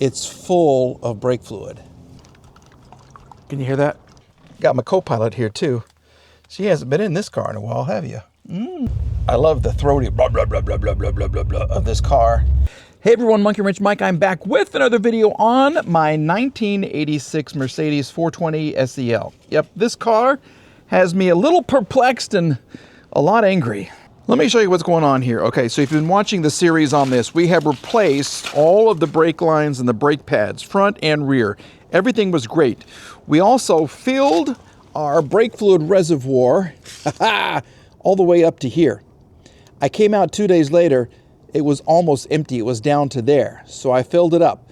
it's full of brake fluid. Can you hear that? Got my co-pilot here too. She hasn't been in this car in a while, have you? I love the throaty blah, blah, blah, blah, blah, blah, blah, blah, blah of this car. Hey everyone, Monkey Wrench Mike. I'm back with another video on my 1986 Mercedes 420 SEL. Yep, this car has me a little perplexed and a lot angry. Let me show you what's going on here. Okay, so if you've been watching the series on this, we have replaced all of the brake lines and the brake pads, front and rear. Everything was great. We also filled our brake fluid reservoir all the way up to here. I came out 2 days later, it was almost empty. It was down to there. So I filled it up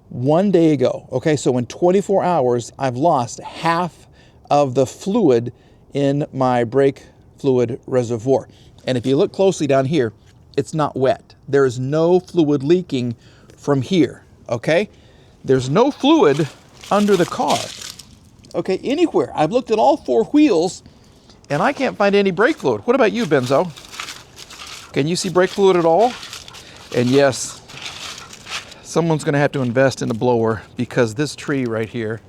1 day ago. Okay, so in 24 hours, I've lost half of the fluid in my brake fluid reservoir. And if you look closely down here, it's not wet. There is no fluid leaking from here, okay? There's no fluid under the car, okay, anywhere. I've looked at all four wheels, and I can't find any brake fluid. What about you, Benzo? Can you see brake fluid at all? And yes, someone's gonna have to invest in a blower because this tree right here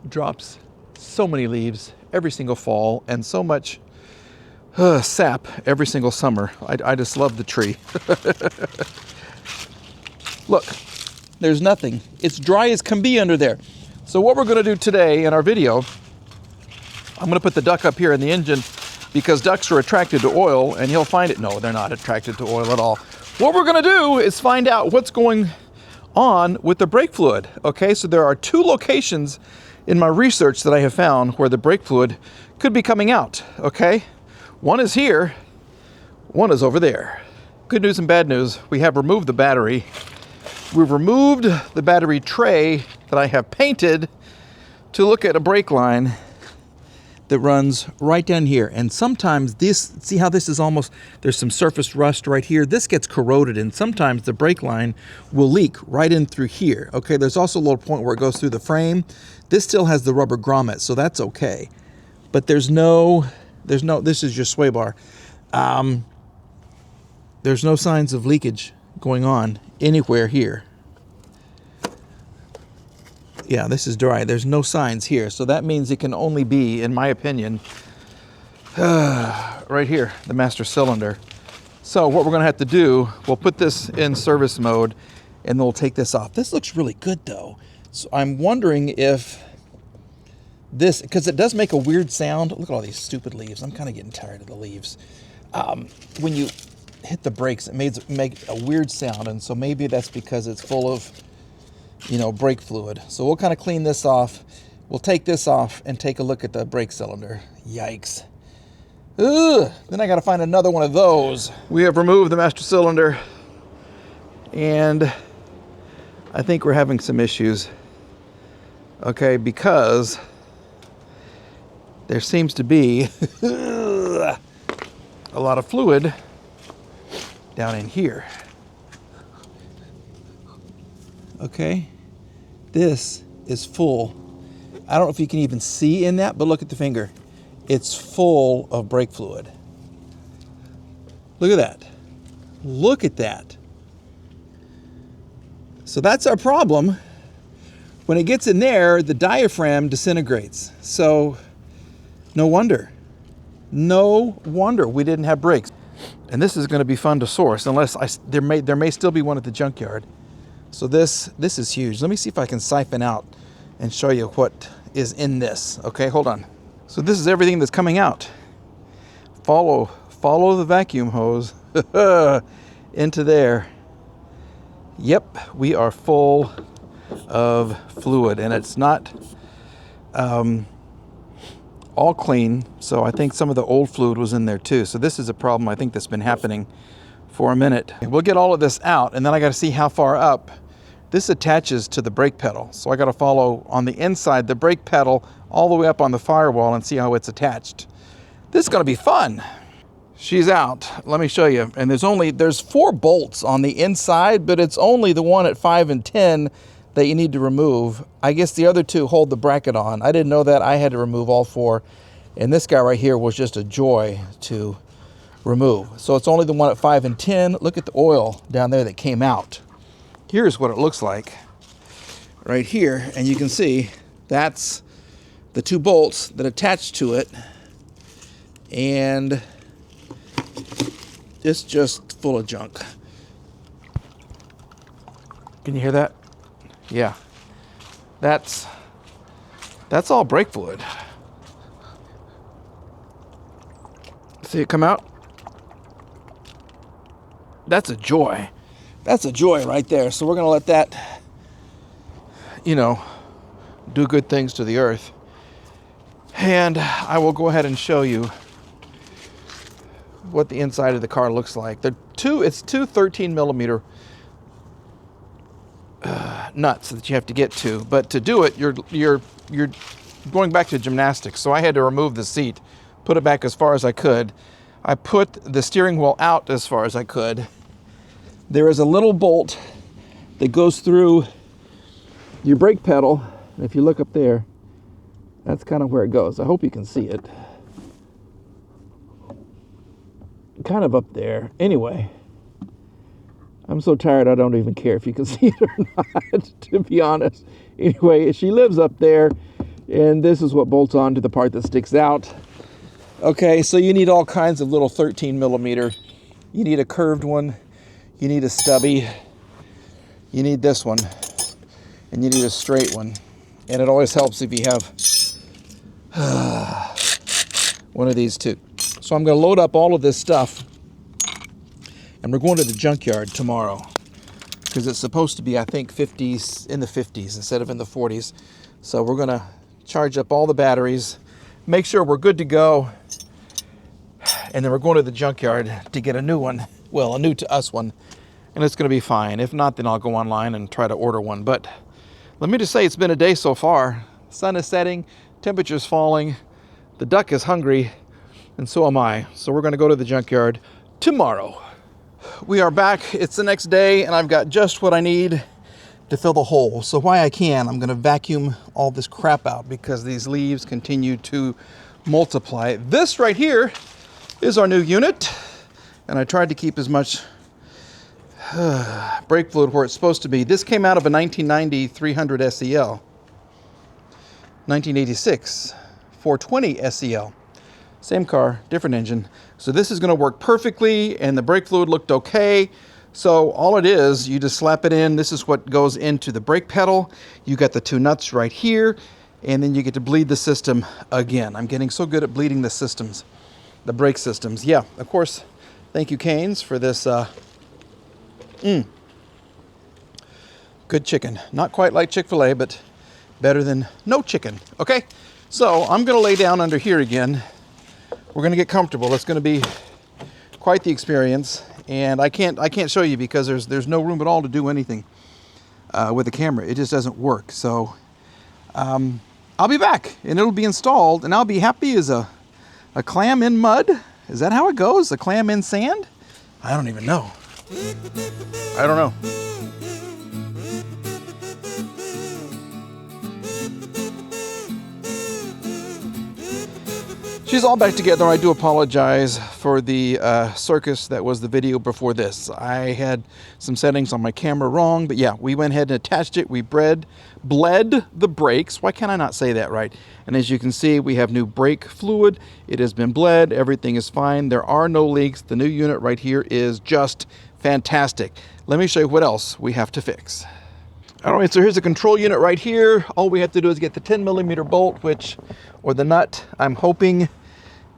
drops so many leaves every single fall and so much sap every single summer. I just love the tree. Look, there's nothing. It's dry as can be under there. So what we're gonna do today in our video, I'm gonna put the duck up here in the engine because ducks are attracted to oil and he'll find it. No, they're not attracted to oil at all. What we're gonna do is find out what's going on with the brake fluid. Okay, so there are two locations in my research that I have found where the brake fluid could be coming out, okay? One is here, one is over there. Good news and bad news, we have removed the battery. We've removed the battery tray that I have painted to look at a brake line that runs right down here. And sometimes this, see how this is almost, there's some surface rust right here. This gets corroded and sometimes the brake line will leak right in through here. Okay, there's also a little point where it goes through the frame. This still has the rubber grommet, so that's okay. But there's no, this is your sway bar. There's no signs of leakage going on anywhere here. Yeah, this is dry. There's no signs here. So that means it can only be, in my opinion, right here, the master cylinder. So what we're gonna have to do, we'll put this in service mode and then we'll take this off. This looks really good though. So I'm wondering if this, because it does make a weird sound. Look at all these stupid leaves. I'm kind of getting tired of the leaves. When you hit the brakes, it makes a weird sound. And so maybe that's because it's full of, you know, brake fluid. So we'll kind of clean this off. We'll take this off and take a look at the brake cylinder. Yikes. Ugh, then I got to find another one of those. We have removed the master cylinder and I think we're having some issues. Okay, because there seems to be a lot of fluid down in here. Okay, this is full. I don't know if you can even see in that, but look at the finger. It's full of brake fluid. Look at that. Look at that. So that's our problem. When it gets in there, the diaphragm disintegrates. So no wonder we didn't have brakes. And this is going to be fun to source unless there may still be one at the junkyard. So this is huge. Let me see if I can siphon out and show you what is in this. Okay, hold on. So this is everything that's coming out. Follow the vacuum hose into there. Yep, we are full of fluid and it's not all clean. So I think some of the old fluid was in there too. So this is a problem I think that's been happening for a minute. We'll get all of this out and then I got to see how far up this attaches to the brake pedal. So I got to follow on the inside the brake pedal all the way up on the firewall and see how it's attached. This is going to be fun. She's out. Let me show you. And there's 4 bolts on the inside, but it's only the one at 5 and 10 that you need to remove. I guess the other 2 hold the bracket on. I didn't know that. I had to remove all 4. And this guy right here was just a joy to remove. So it's only the one at 5 and 10. Look at the oil down there that came out. here's what it looks like right here. And you can see that's the 2 bolts that attach to it. And it's just full of junk. Can you hear that? Yeah. That's all brake fluid. See it come out? That's a joy. That's a joy right there. So we're going to let that, you know, do good things to the earth. And I will go ahead and show you what the inside of the car looks like. It's two 13 millimeter nuts that you have to get to, but to do it, you're going back to gymnastics. So I had to remove the seat, put it back as far as I could. I put the steering wheel out as far as I could. There is a little bolt that goes through your brake pedal. If you look up there, that's kind of where it goes. I hope you can see it. Kind of up there. Anyway, I'm so tired I don't even care if you can see it or not, to be honest. Anyway, she lives up there, and this is what bolts on to the part that sticks out. Okay, so you need all kinds of little 13 millimeter. You need a curved one. You need a stubby. You need this one. And you need a straight one. And it always helps if you have one of these two. So I'm going to load up all of this stuff, and we're going to the junkyard tomorrow because it's supposed to be, I think, in the 50s instead of in the 40s. So we're going to charge up all the batteries, make sure we're good to go, and then we're going to the junkyard to get a new one. Well, a new to us one, and it's going to be fine. If not, then I'll go online and try to order one. But let me just say, it's been a day so far. Sun is setting, temperature's falling, the duck is hungry, and so am I. So we're going to go to the junkyard tomorrow. We are back. It's the next day, and I've got just what I need to fill the hole. So while I can, I'm going to vacuum all this crap out because these leaves continue to multiply. This right here is our new unit, and I tried to keep as much brake fluid where it's supposed to be. This came out of a 1990 300 SEL. 1986 420 SEL. Same car, different engine. So this is going to work perfectly, and the brake fluid looked okay. So all it is, you just slap it in. This is what goes into the brake pedal. You got the 2 nuts right here, and then you get to bleed the system again. I'm getting so good at bleeding the systems, the brake systems. Yeah, of course, thank you, Canes, for this good chicken. Not quite like Chick-fil-A, but better than no chicken. Okay, so I'm going to lay down under here again. We're going to get comfortable. It's going to be quite the experience, and I can't show you because there's no room at all to do anything with the camera. It just doesn't work. So I'll be back, and it'll be installed, and I'll be happy as a clam in mud. Is that how it goes? A clam in sand? I don't even know. I don't know. She's all back together. I do apologize for the circus that was the video before this. I had some settings on my camera wrong, but yeah, we went ahead and attached it. We bled the brakes. Why can't I not say that right? And as you can see, we have new brake fluid. It has been bled. Everything is fine. There are no leaks. The new unit right here is just fantastic. Let me show you what else we have to fix. All right, so here's the control unit right here. All we have to do is get the 10 millimeter bolt, or the nut, I'm hoping,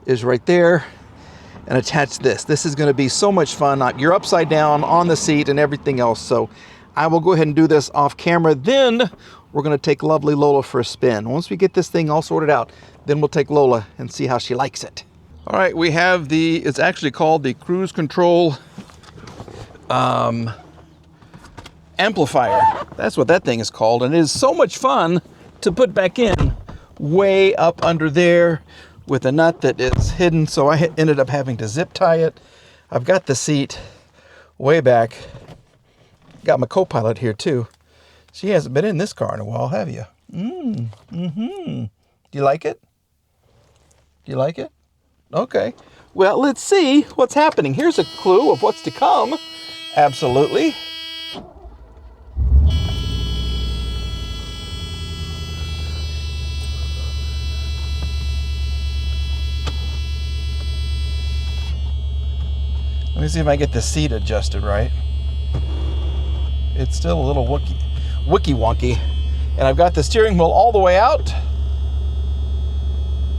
is right there, and attach this. This is going to be so much fun. You're upside down on the seat and everything else. So I will go ahead and do this off camera. Then we're going to take lovely Lola for a spin. Once we get this thing all sorted out, then we'll take Lola and see how she likes it. All right, we have it's actually called the cruise control amplifier. That's what that thing is called, and it is so much fun to put back in way up under there with a nut that is hidden, so I ended up having to zip tie it. I've got the seat way back. Got my co-pilot here too. She hasn't been in this car in a while, have you? Do you like it? Do you like it? Okay. Well, let's see what's happening. Here's a clue of what's to come. Absolutely. me see if I get the seat adjusted right. It's still a little wookie wonky. And I've got the steering wheel all the way out.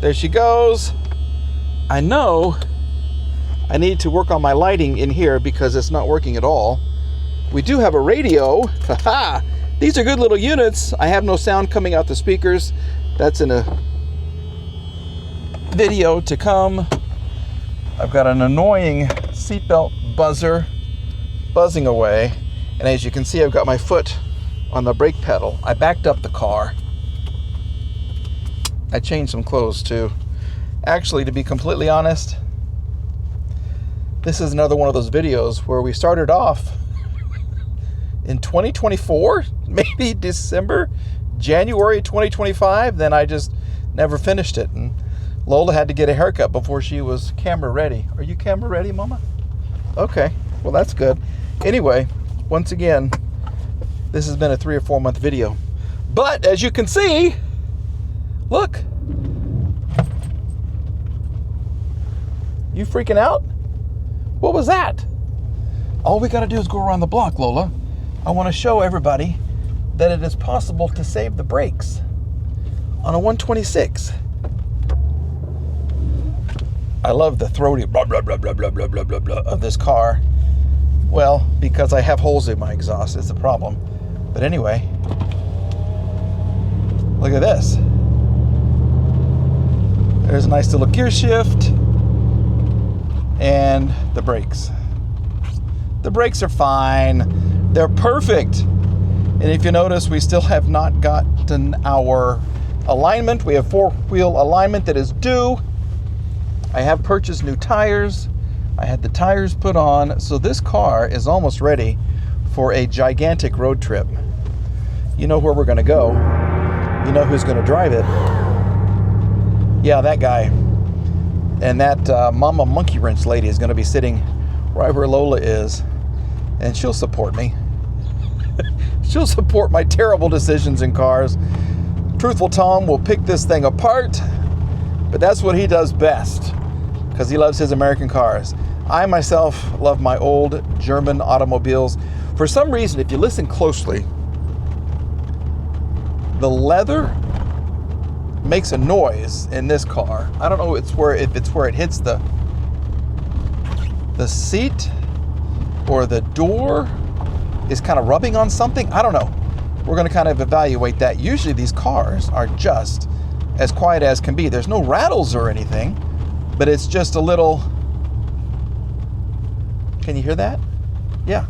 There she goes. I know I need to work on my lighting in here because it's not working at all. We do have a radio. Haha! These are good little units. I have no sound coming out the speakers. That's in a video to come. I've got an annoying seatbelt buzzer buzzing away. And as you can see, I've got my foot on the brake pedal. I backed up the car. I changed some clothes too. Actually, to be completely honest, this is another one of those videos where we started off in 2024, maybe December, January 2025. Then I just never finished it. And Lola had to get a haircut before she was camera ready. Are you camera ready, Mama? Okay, well that's good. Anyway, once again, this has been a 3 or 4 month video. But as you can see, look. You freaking out? What was that? All we gotta do is go around the block, Lola. I wanna show everybody that it is possible to save the brakes on a 126. I love the throaty blah, blah, blah, blah, blah, blah, blah, blah, blah of this car. Well, because I have holes in my exhaust is the problem. But anyway, look at this. There's a nice little gear shift and the brakes. The brakes are fine. They're perfect. And if you notice, we still have not gotten our alignment. We have 4-wheel alignment that is due. I have purchased new tires. I had the tires put on, so this car is almost ready for a gigantic road trip. You know where we're gonna go. You know who's gonna drive it. Yeah, that guy. And that Mama Monkey Wrench lady is gonna be sitting right where Lola is, and she'll support me. She'll support my terrible decisions in cars. Truthful Tom will pick this thing apart, but that's what he does best, because he loves his American cars. I myself love my old German automobiles. For some reason, if you listen closely, the leather makes a noise in this car. I don't know if it's where it hits the seat or the door is kind of rubbing on something. I don't know. We're going to kind of evaluate that. Usually these cars are just as quiet as can be. There's no rattles or anything, but it's just a little... Can you hear that? Yeah,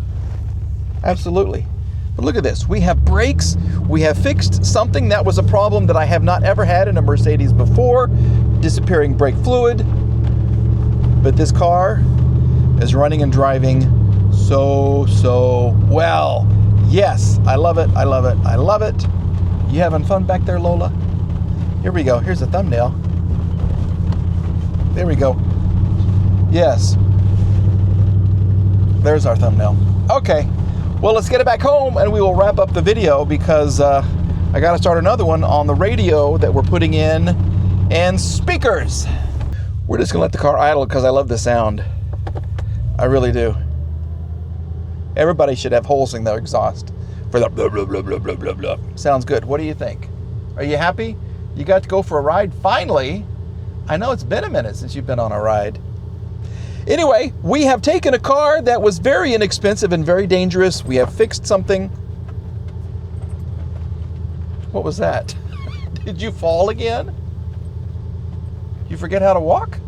absolutely. But look at this. We have brakes. We have fixed something that was a problem that I have not ever had in a Mercedes before, disappearing brake fluid. But this car is running and driving so well. Yes, I love it. I love it. I love it. You having fun back there, Lola? Here we go. Here's a thumbnail. There we go. Yes. There's our thumbnail. Okay. Well, let's get it back home and we will wrap up the video because I got to start another one on the radio that we're putting in and speakers. We're just going to let the car idle because I love the sound. I really do. Everybody should have holes in their exhaust for the blah, blah, blah, blah, blah, blah, blah. Sounds good. What do you think? Are you happy? You got to go for a ride finally. I know it's been a minute since you've been on a ride. Anyway, we have taken a car that was very inexpensive and very dangerous. We have fixed something. What was that? Did you fall again? You forget how to walk?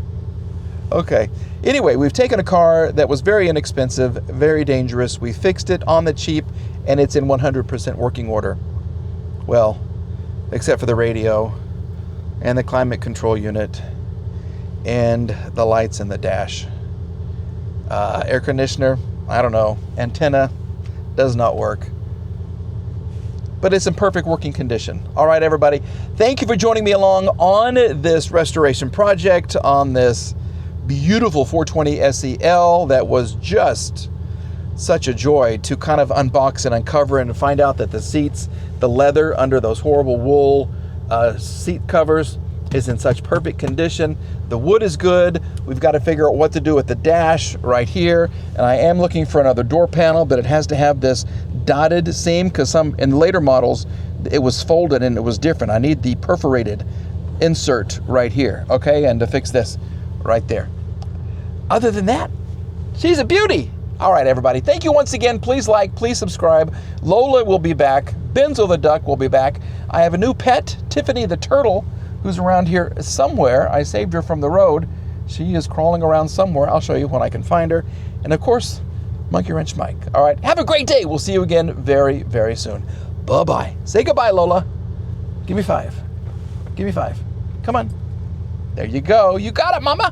Okay. Anyway, we've taken a car that was very inexpensive, very dangerous. We fixed it on the cheap, and it's in 100% working order. Well, except for the radio and the climate control unit and the lights in the dash. Air conditioner, I don't know. Antenna does not work. But it's in perfect working condition. All right, everybody. Thank you for joining me along on this restoration project on this beautiful 420 SEL that was just such a joy to kind of unbox and uncover and find out that the seats, the leather under those horrible wool seat covers is in such perfect condition. The wood is good. We've got to figure out what to do with the dash right here. And I am looking for another door panel, but it has to have this dotted seam because in later models, it was folded and it was different. I need the perforated insert right here, okay? And to fix this right there. Other than that, she's a beauty. All right, everybody. Thank you once again. Please like, please subscribe. Lola will be back. Benzo the duck will be back. I have a new pet, Tiffany the turtle, who's around here somewhere. I saved her from the road. She is crawling around somewhere. I'll show you when I can find her. And of course, Monkey Wrench Mike. All right, have a great day. We'll see you again very, very soon. Bye-bye. Say goodbye, Lola. Give me 5. Give me 5. Come on. There you go. You got it, Mama.